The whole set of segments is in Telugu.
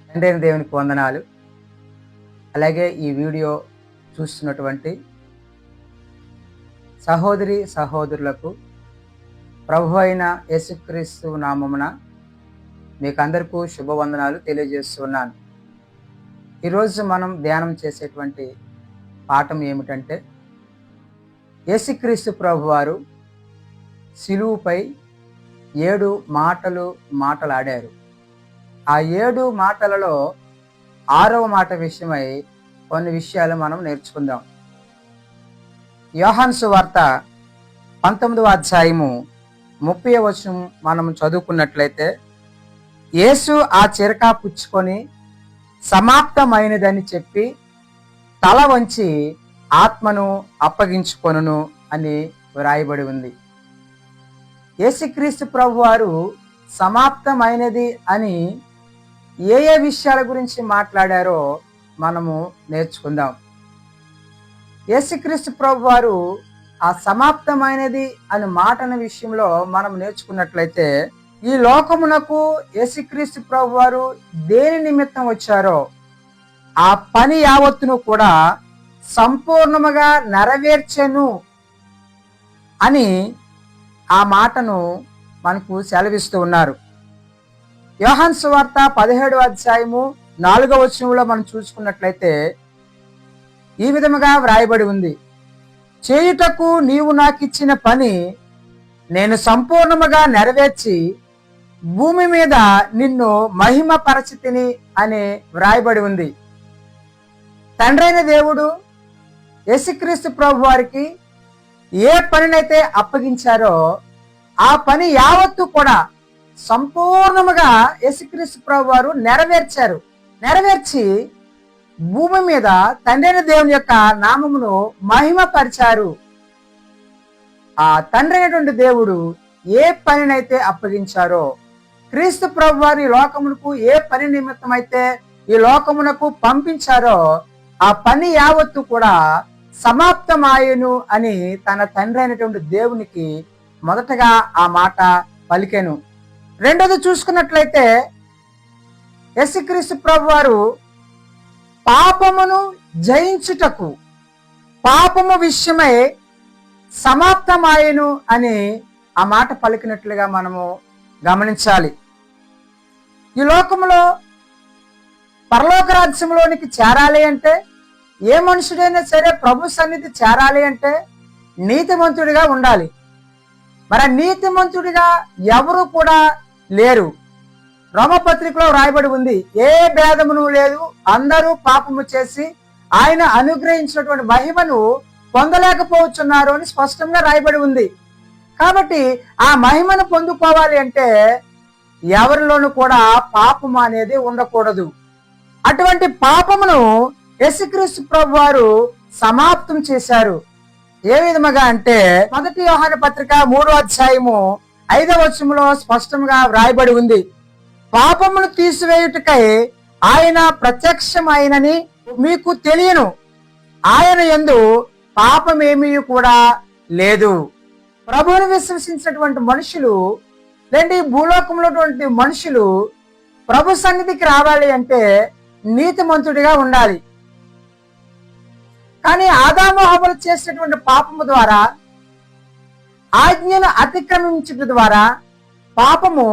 తండ్రి అయిన దేవునికి వందనాలు. అలాగే ఈ వీడియో చూస్తున్నటువంటి సహోదరి సహోదరులకు ప్రభు అయిన యేసుక్రీస్తు నామమున మీకు అందరికీ శుభవందనాలు తెలియజేస్తున్నాను. ఈరోజు మనం ధ్యానం చేసేటువంటి పాఠం ఏమిటంటే, యేసుక్రీస్తు ప్రభువారు సిలువుపై 7 మాటలు మాటలాడారు. ఆ 7 మాటలలో 6వ మాట విషయమై కొన్ని విషయాలు మనం నేర్చుకుందాం. యోహాను సువార్త 19వ అధ్యాయము 30వ వచనం మనం చదువుకున్నట్లయితే, యేసు ఆ చిరకా పుచ్చుకొని సమాప్తమైనదని చెప్పి తల వంచి ఆత్మను అప్పగించుకొనును అని వ్రాయబడి ఉంది. యేసుక్రీస్తు ప్రభువారు సమాప్తమైనది అని ఏ విషయాల గురించి మాట్లాడారో మనము నేర్చుకుందాం. యేసుక్రీస్తు ప్రభువారు ఆ సమాప్తమైనది అని మాటన విషయంలో మనం నేర్చుకున్నట్లయితే, ఈ లోకమునకు యేసుక్రీస్తు ప్రభువారు దేని నిమిత్తం వచ్చారో ఆ పని యావత్తును కూడా సంపూర్ణముగా నెరవేర్చెను అని ఆ మాటను మనకు సెలవిస్తూ ఉన్నారు. యోహాను సువార్త 17వ అధ్యాయము 4వ వచనంలో మనం చూసుకున్నట్లయితే ఈ విధముగా వ్రాయబడి ఉంది, చేయుటకు నీవు నాకు ఇచ్చిన పని నేను సంపూర్ణముగా నెరవేర్చి భూమి మీద నిన్ను మహిమ పరచితిని అని వ్రాయబడి ఉంది. తండ్రైన దేవుడు యేసుక్రీస్తు ప్రభు వారికి ఏ పనినైతే అప్పగించారో ఆ పని యావత్తు కూడా సంపూర్ణముగా యేసుక్రీస్తు ప్రభు వారు నెరవేర్చి భూమి మీద తండ్రైన దేవుని యొక్క నామమును మహిమపరిచారు. ఆ తండ్రి అయినటువంటి దేవుడు ఏ పనినైతే అప్పగించారో, క్రీస్తు ప్రభు వారి లోకమునకు ఏ పని నిమిత్తం అయితే ఈ లోకమునకు పంపించారో ఆ పని యావత్తు కూడా సమాప్తమాయను అని తన తండ్రి అయినటువంటి దేవునికి మొదటగా ఆ మాట పలికెను. రెండోది చూసుకున్నట్లయితే, యేసుక్రీస్తు ప్రభువారు పాపమును జయించుటకు పాపము విషయమై సమాప్తమాయను అని ఆ మాట పలికినట్లుగా మనము గమనించాలి. ఈ లోకములో పరలోక రాజ్యంలోనికి చేరాలి అంటే, ఏ మనుషుడైనా సరే ప్రభు సన్నిధి చేరాలి అంటే నీతిమంతుడిగా ఉండాలి. మరి ఆ నీతిమంతుడిగా ఎవరు కూడా లేరు. రోమపత్రికలో రాయబడి ఉంది, ఏ భేదమును లేదు, అందరూ పాపము చేసి ఆయన అనుగ్రహించినటువంటి మహిమను పొందలేకపోతున్నారు అని స్పష్టంగా రాయబడి ఉంది. కాబట్టి ఆ మహిమను పొందుకోవాలి అంటే ఎవరిలోనూ కూడా పాపము అనేది ఉండకూడదు. అటువంటి పాపమును యేసుక్రీస్తు ప్రభు వారు సమాప్తం చేశారు. ఏ విధముగా అంటే, 1 యోహాను పత్రిక 3వ అధ్యాయము 5వ వచనంలో స్పష్టంగా వ్రాయబడి ఉంది, పాపమును తీసివేయుటకై ఆయన ప్రత్యక్షమైనని మీకు తెలియను, ఆయన యందు పాపమేమీ కూడా లేదు. ప్రభువును విశ్వసించినటువంటి మనుషులు లేదంటే భూలోకంలో మనుషులు ప్రభు సన్నిధికి రావాలి అంటే నీతిమంతుడిగా ఉండాలి. కానీ ఆదాము హవ్వలు చేసినటువంటి పాపము ద్వారా, ఆజ్ఞను అతిక్రమించుట ద్వారా పాపము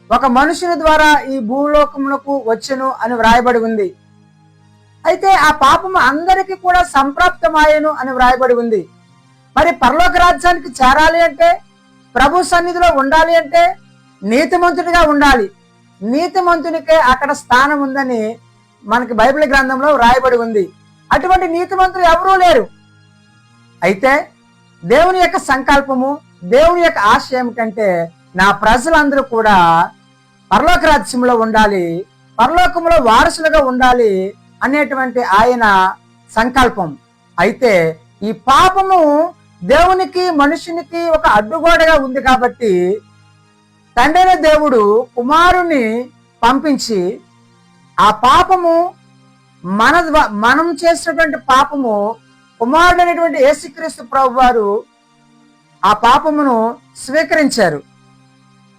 ఒక మనుషుని ద్వారా ఈ భూలోకమునకు వచ్చెను అని వ్రాయబడి ఉంది. అయితే ఆ పాపము అందరికీ కూడా సంప్రాప్తమాయను అని వ్రాయబడి ఉంది. మరి పరలోక రాజ్యానికి చేరాలి అంటే, ప్రభు సన్నిధిలో ఉండాలి అంటే నీతిమంతుడిగా ఉండాలి. నీతిమంతునికే అక్కడ స్థానం ఉందని మనకి బైబిల్ గ్రంథంలో వ్రాయబడి ఉంది. అటువంటి నీతిమంతులు ఎవరూ లేరు. అయితే దేవుని యొక్క సంకల్పము, దేవుని యొక్క ఆశ ఏమిటంటే, నా ప్రజలందరూ కూడా పరలోక రాజ్యంలో ఉండాలి, పరలోకంలో వారసులుగా ఉండాలి అనేటువంటి ఆయన సంకల్పం. అయితే ఈ పాపము దేవునికి మనుషునికి ఒక అడ్డుగోడగా ఉంది కాబట్టి తండ్రైన దేవుడు కుమారుని పంపించి ఆ పాపము మనం చేసినటువంటి పాపము కుమారుడు అనేటువంటి యేసుక్రీస్తు ప్రభు వారు ఆ పాపమును స్వీకరించారు.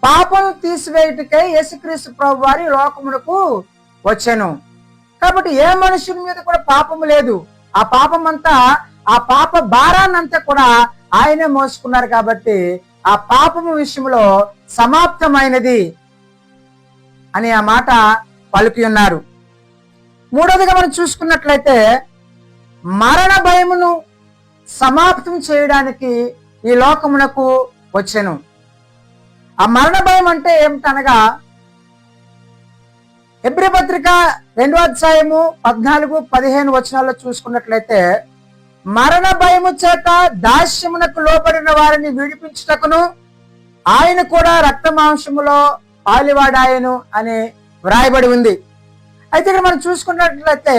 పాపను తీసివేయుటకై యేసుక్రీస్తు ప్రభు వారి లోకమునకు వచ్చెను. కాబట్టి ఏ మనుషుని మీద కూడా పాపము లేదు. ఆ పాపం అంతా, ఆ పాప భారాన్నంతా కూడా ఆయనే మోసుకున్నారు. కాబట్టి ఆ పాపము విషయంలో సమాప్తమైనది అని ఆ మాట పలికి ఉన్నారు. మూడవదిగా మనం చూసుకున్నట్లయితే మరణ భయమును సమాప్తం చేయడానికి ఈ లోకమునకు వచ్చెను. ఆ మరణ భయం అంటే ఏమిటనగా, హెబ్రీ పత్రిక 2వ అధ్యాయము 14-15 వచనాల్లో చూసుకున్నట్లయితే, మరణ భయము చేత దాస్యమునకు లోబడిన వారిని విడిపించుటకును ఆయన కూడా రక్త మాంసములో పాలివాడాయను అని వ్రాయబడి ఉంది. అయితే ఇక్కడ మనం చూసుకున్నట్లయితే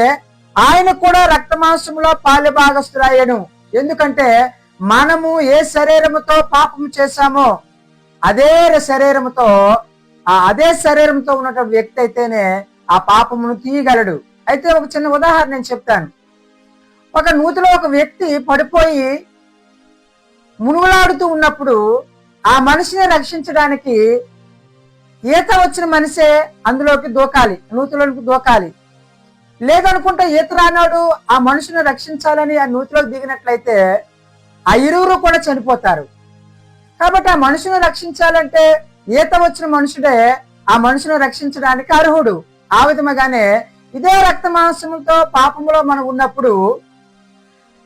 ఆయన కూడా రక్త మాంసములో పాలి భాగస్థురాయను. ఎందుకంటే మనము ఏ శరీరముతో పాపము చేశామో అదే శరీరముతో ఉన్నటువంటి వ్యక్తి అయితేనే ఆ పాపమును తీయగలడు. అయితే ఒక చిన్న ఉదాహరణ నేను చెప్తాను. ఒక నూతిలో ఒక వ్యక్తి పడిపోయి మునుగులాడుతూ ఉన్నప్పుడు ఆ మనిషిని రక్షించడానికి ఈత వచ్చిన మనిషే అందులోకి దూకాలి, నూతిలోకి దూకాలి. లేదనుకుంటే ఈత రానాడు ఆ మనుషుని రక్షించాలని ఆ నూతిలోకి దిగినట్లయితే ఆ ఇరువురు కూడా చనిపోతారు. కాబట్టి ఆ మనుషుని రక్షించాలంటే ఈత వచ్చిన మనుషుడే ఆ మనుషుని రక్షించడానికి అర్హుడు. ఆ విధముగానే ఇదే రక్త మాంసములతో పాపములో మనం ఉన్నప్పుడు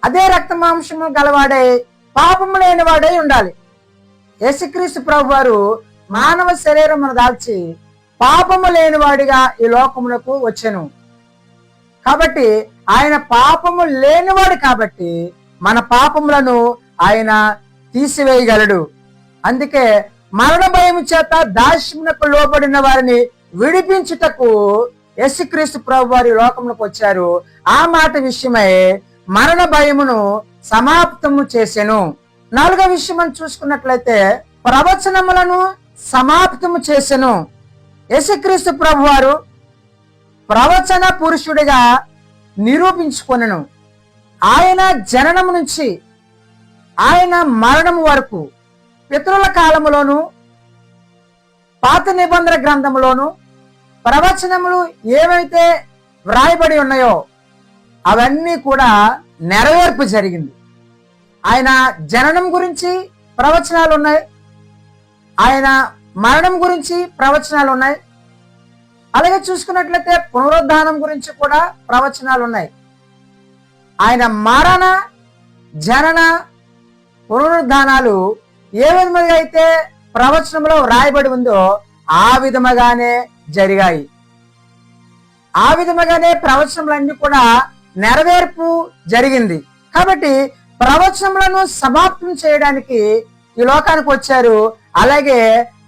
అదే రక్త మాంసము గలవాడై పాపము లేని వాడై ఉండాలి. యేసుక్రీస్తు ప్రభు వారు మానవ శరీరమును దాల్చి పాపము లేనివాడిగా ఈ లోకమునకు వచ్చెను. కాబట్టి ఆయన పాపము లేనివాడు కాబట్టి మన పాపములను ఆయన తీసివేయగలడు. అందుకే మరణ భయము చేత దాస్యమునకు లోబడిన వారిని విడిపించుటకు యేసుక్రీస్తు ప్రభు వారి లోకమునకు వచ్చారు. ఆ మాట విషయమై మరణ భయమును సమాప్తము చేసెను. 4వ విషయం మనం చూసుకున్నట్లయితే ప్రవచనములను సమాప్తము చేసెను. యేసుక్రీస్తు ప్రభు వారు ప్రవచన పురుషుడిగా నిరూపించుకొనెను. ఆయన జననము నుంచి ఆయన మరణము వరకు పితరుల కాలములోను పాత నిబంధన గ్రంథములోను ప్రవచనములు ఏవైతే వ్రాయబడి ఉన్నాయో అవన్నీ కూడా నెరవేర్పు జరిగింది. ఆయన జననం గురించి ప్రవచనాలు ఉన్నాయి, ఆయన మరణం గురించి ప్రవచనాలు ఉన్నాయి, అలాగే చూసుకున్నట్లయితే పునరుద్ధానం గురించి కూడా ప్రవచనాలు ఉన్నాయి. ఆయన మరణ, జనన, పునరుద్ధానాలు ఏ విధముగా అయితే ప్రవచనంలో వ్రాయబడి ఉందో ఆ విధముగానే జరిగాయి. ఆ విధముగానే ప్రవచనములన్నీ కూడా నెరవేర్పు జరిగింది. కాబట్టి ప్రవచనములను సమాప్తం చేయడానికి ఈ లోకానికి వచ్చారు. అలాగే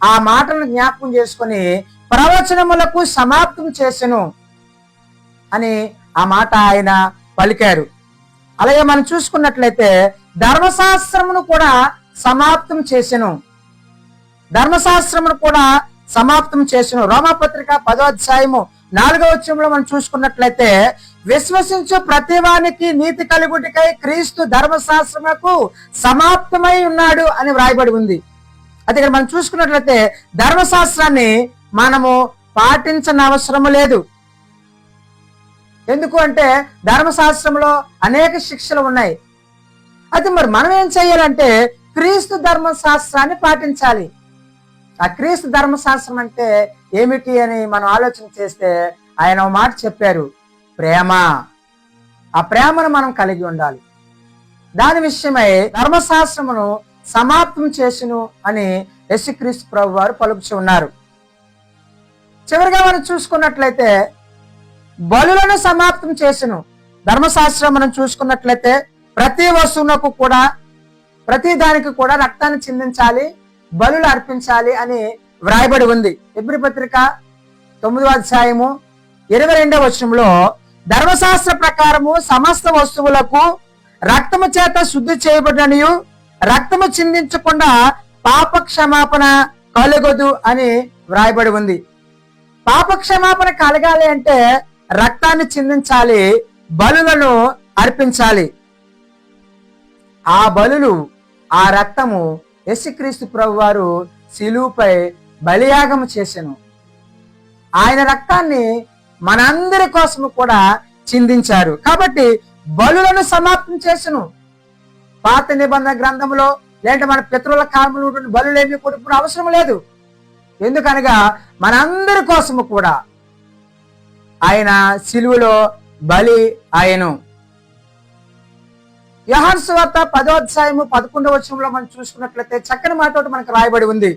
ఆ మాటలను జ్ఞాపకం చేసుకొని ప్రవచనములకు సమాప్తం చేసెను అని ఆ మాట ఆయన పలికారు. అలాగే మనం చూసుకున్నట్లయితే ధర్మశాస్త్రమును కూడా సమాప్తం చేసెను. ధర్మశాస్త్రమును కూడా సమాప్తం చేసెను. రోమాపత్రిక 10వ అధ్యాయము 4వ వచనంలో మనం చూసుకున్నట్లయితే విశ్వసించు ప్రతివానికి నీతి కలుగుటకై క్రీస్తు ధర్మశాస్త్రములకు సమాప్తమై ఉన్నాడు అని వ్రాయబడి ఉంది. అయితే ఇక్కడ మనం చూసుకున్నట్లయితే ధర్మశాస్త్రాన్ని మనము పాటించనవసరం లేదు. ఎందుకు అంటే ధర్మశాస్త్రంలో అనేక శిక్షలు ఉన్నాయి. అయితే మరి మనం ఏం చేయాలంటే క్రీస్తు ధర్మశాస్త్రాన్ని పాటించాలి. ఆ క్రీస్తు ధర్మశాస్త్రం అంటే ఏమిటి అని మనం ఆలోచన చేస్తే ఆయన ఒక మాట చెప్పారు, ప్రేమ. ఆ ప్రేమను మనం కలిగి ఉండాలి. దాని విషయమై ధర్మశాస్త్రమును సమాప్తం చేసును అని యేసుక్రీస్తు ప్రభు వారు పలుకుచూ ఉన్నారు. చివరిగా మనం చూసుకున్నట్లయితే బలులను సమాప్తం చేసును. ధర్మశాస్త్రం మనం చూసుకున్నట్లయితే ప్రతి వస్తువునకు కూడా, ప్రతి దానికి కూడా రక్తాన్ని చిందించాలి, బలులు అర్పించాలి అని వ్రాయబడి ఉంది. హెబ్రీ పత్రిక 9వ అధ్యాయము 22వ వచనంలో ధర్మశాస్త్ర ప్రకారము సమస్త వస్తువులకు రక్తము చేత శుద్ధి చేయబడిననియు రక్తము చిందించకుండా పాప క్షమాపణ కలుగదు అని వ్రాయబడి ఉంది. పాప క్షమాపణ కలగాలి అంటే రక్తాన్ని చిందించాలి, బలులను అర్పించాలి. ఆ బలులు, ఆ రక్తము యేసుక్రీస్తు ప్రభు వారు శిలువపై బలియాగము చేసెను. ఆయన రక్తాన్ని మనందరి కోసము కూడా చిందించారు. కాబట్టి బలులను సమాప్తం చేసును. పాత నిబంధన గ్రంథంలో లేదంటే మన పితరుల కాలంలో బలులేమి కూడా ఇప్పుడు అవసరం లేదు. ఎందుకనగా మనందరి కోసము కూడా ఆయన సిలువలో బలి ఆయను. యోహాను సువార్త 10:11 మనం చూసుకున్నట్లయితే చక్కని మాట ఒకటి మనకు రాయబడి ఉంది.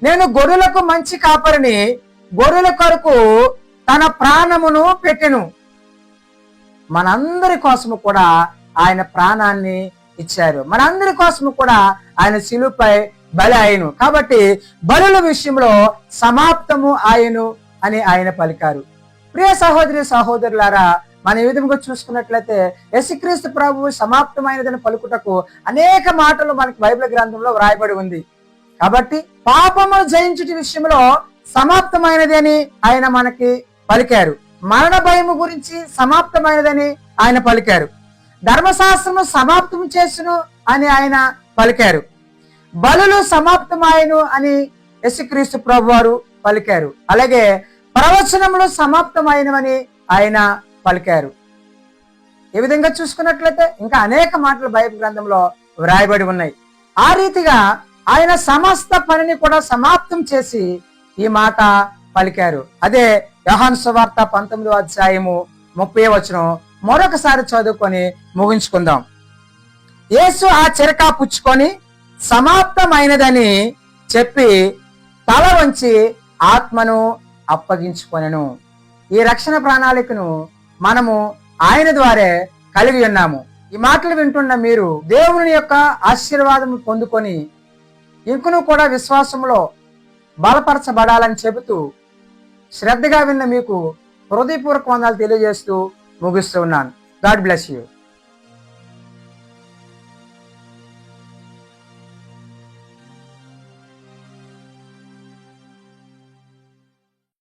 నేను గొర్రెలకు మంచి కాపరిని, గొర్రెల కొరకు తన ప్రాణమును పెట్టెను. మనందరి కోసము కూడా ఆయన ప్రాణాన్ని ఇచ్చారు. మనందరి కోసము కూడా ఆయన శిలువపై బలి ఆయను. కాబట్టి బలుల విషయంలో సమాప్తము ఆయను అని ఆయన పలికారు. ప్రియ సహోదరి సహోదరులారా, మనం ఈ విధంగా చూసుకున్నట్లయితే యేసుక్రీస్తు ప్రభువు సమాప్తమైనదని పలుకుటకు అనేక మాటలు మనకి బైబిల్ గ్రంథంలో వ్రాయబడి ఉంది. కాబట్టి పాపము జయించుట విషయంలో సమాప్తమైనది అని ఆయన మనకి పలికారు. మరణ భయము గురించి సమాప్తమైనదని ఆయన పలికారు. ధర్మశాస్త్రము సమాప్తం చేసును అని ఆయన పలికారు. బలులు సమాప్తమాయను అని యేసుక్రీస్తు ప్రభు వారు పలికారు. అలాగే ప్రవచనములు సమాప్తమైనవని ఆయన పలికారు. ఈ విధంగా చూసుకున్నట్లయితే ఇంకా అనేక మాటలు బైబిల్ గ్రంథంలో వ్రాయబడి ఉన్నాయి. ఆ రీతిగా ఆయన సమస్త పనిని కూడా సమాప్తం చేసి ఈ మాట పలికారు. అదే యోహాను సువార్త 19:30 మరొకసారి చదువుకొని ముగించుకుందాం. యేసు ఆ చిరకా పుచ్చుకొని సమాప్తమైనదని చెప్పి తల వంచి ఆత్మను అప్పగించుకొనెను. ఈ రక్షణ ప్రణాళికను మనము ఆయన ద్వారే కలిగి ఉన్నాము. ఈ మాటలు వింటున్న మీరు దేవుని యొక్క ఆశీర్వాదము పొందుకొని ఇంకను కూడా విశ్వాసంలో బలపరచబడాలని చెబుతూ శ్రద్ధగా విన్న మీకు హృదయపూర్వక వందనాలు తెలియజేస్తూ ముగిస్తూ ఉన్నాను. God bless you.